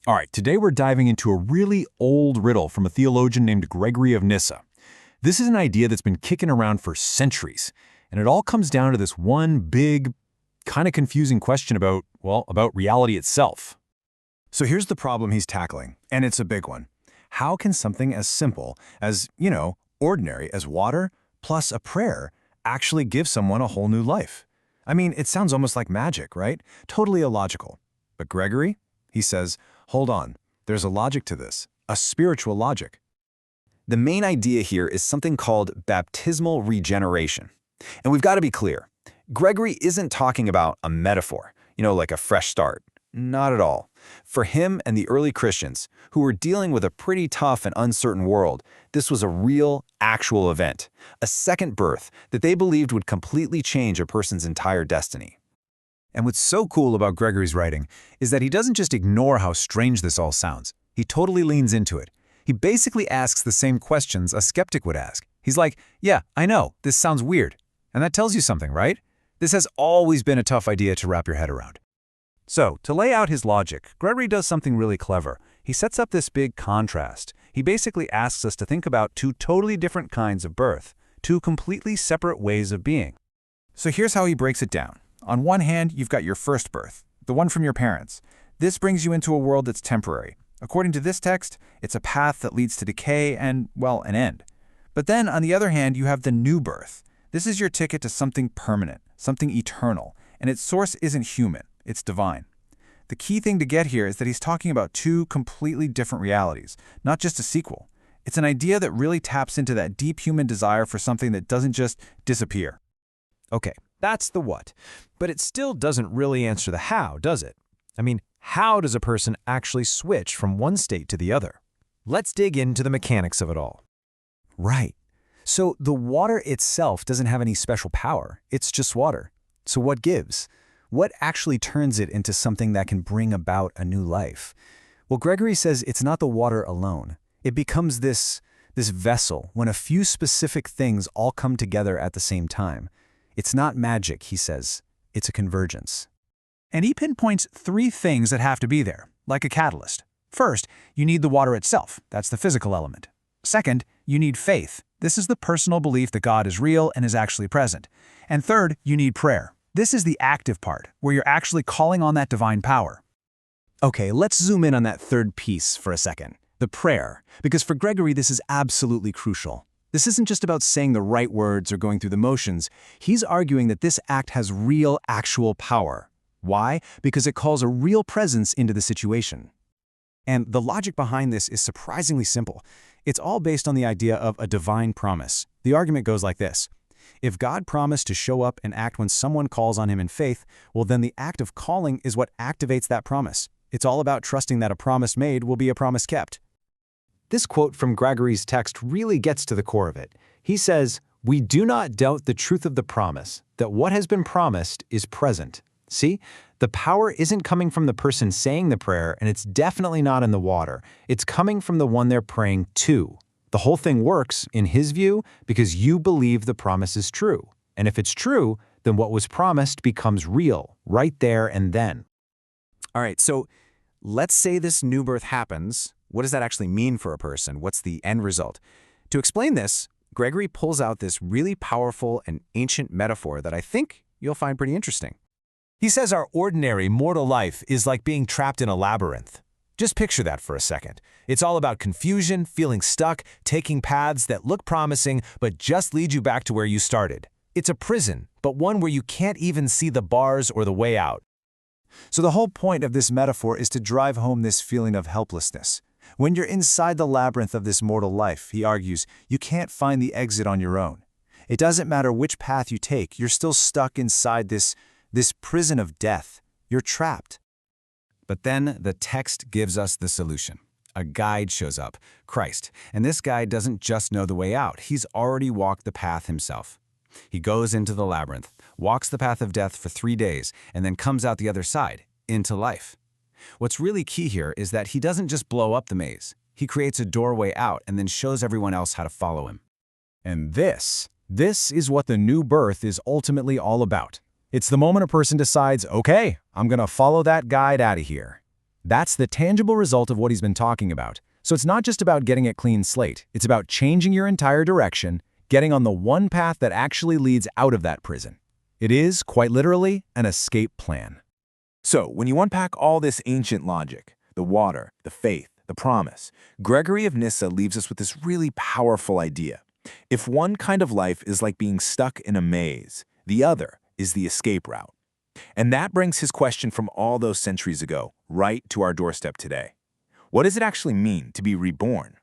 All right, today we're diving into a really old riddle from a theologian named Gregory of Nyssa. This is an idea that's been kicking around for centuries, and it all comes down to this one big, kind of confusing question about, well, about reality itself. So here's the problem he's tackling, and it's a big one. How can something as simple as, ordinary as water plus a prayer actually give someone a whole new life? I mean, it sounds almost like magic, right? Totally illogical. But Gregory, he says, hold on, there's a logic to this, a spiritual logic. The main idea here is something called baptismal regeneration. And we've got to be clear, Gregory isn't talking about a metaphor, like a fresh start. Not at all. For him and the early Christians, who were dealing with a pretty tough and uncertain world, this was a real, actual event, a second birth that they believed would completely change a person's entire destiny. And what's so cool about Gregory's writing is that he doesn't just ignore how strange this all sounds. He totally leans into it. He basically asks the same questions a skeptic would ask. He's like, yeah, I know, this sounds weird. And that tells you something, right? This has always been a tough idea to wrap your head around. So, to lay out his logic, Gregory does something really clever. He sets up this big contrast. He basically asks us to think about two totally different kinds of birth, two completely separate ways of being. So here's how he breaks it down. On one hand, you've got your first birth, the one from your parents. This brings you into a world that's temporary. According to this text, it's a path that leads to decay and, well, an end. But then, on the other hand, you have the new birth. This is your ticket to something permanent, something eternal, and its source isn't human, it's divine. The key thing to get here is that he's talking about two completely different realities, not just a sequel. It's an idea that really taps into that deep human desire for something that doesn't just disappear. Okay, that's the what. But it still doesn't really answer the how, does it? I mean, how does a person actually switch from one state to the other? Let's dig into the mechanics of it all. Right. So the water itself doesn't have any special power. It's just water. So what gives? What actually turns it into something that can bring about a new life? Well, Gregory says it's not the water alone. It becomes this vessel when a few specific things all come together at the same time. It's not magic, he says. It's a convergence. And he pinpoints three things that have to be there, like a catalyst. First, you need the water itself. That's the physical element. Second, you need faith. This is the personal belief that God is real and is actually present. And third, you need prayer. This is the active part, where you're actually calling on that divine power. Okay, let's zoom in on that third piece for a second, the prayer, because for Gregory this is absolutely crucial. This isn't just about saying the right words or going through the motions. He's arguing that this act has real, actual power. Why? Because it calls a real presence into the situation. And the logic behind this is surprisingly simple. It's all based on the idea of a divine promise. The argument goes like this. If God promised to show up and act when someone calls on him in faith, well, then the act of calling is what activates that promise. It's all about trusting that a promise made will be a promise kept. This quote from Gregory's text really gets to the core of it. He says, "We do not doubt the truth of the promise, that what has been promised is present." See, the power isn't coming from the person saying the prayer, and it's definitely not in the water. It's coming from the one they're praying to. The whole thing works, in his view, because you believe the promise is true. And if it's true, then what was promised becomes real, right there and then. All right, so let's say this new birth happens. What does that actually mean for a person? What's the end result? To explain this, Gregory pulls out this really powerful and ancient metaphor that I think you'll find pretty interesting. He says our ordinary mortal life is like being trapped in a labyrinth. Just picture that for a second. It's all about confusion, feeling stuck, taking paths that look promising but just lead you back to where you started. It's a prison, but one where you can't even see the bars or the way out. So the whole point of this metaphor is to drive home this feeling of helplessness. When you're inside the labyrinth of this mortal life, he argues, you can't find the exit on your own. It doesn't matter which path you take, you're still stuck inside this prison of death. You're trapped. But then the text gives us the solution. A guide shows up, Christ, and this guide doesn't just know the way out. He's already walked the path himself. He goes into the labyrinth, walks the path of death for 3 days, and then comes out the other side, into life. What's really key here is that he doesn't just blow up the maze. He creates a doorway out and then shows everyone else how to follow him. And this is what the new birth is ultimately all about. It's the moment a person decides, okay, I'm going to follow that guide out of here. That's the tangible result of what he's been talking about. So it's not just about getting a clean slate. It's about changing your entire direction, getting on the one path that actually leads out of that prison. It is, quite literally, an escape plan. So, when you unpack all this ancient logic, the water, the faith, the promise, Gregory of Nyssa leaves us with this really powerful idea. If one kind of life is like being stuck in a maze, the other is the escape route. And that brings his question from all those centuries ago right to our doorstep today. What does it actually mean to be reborn?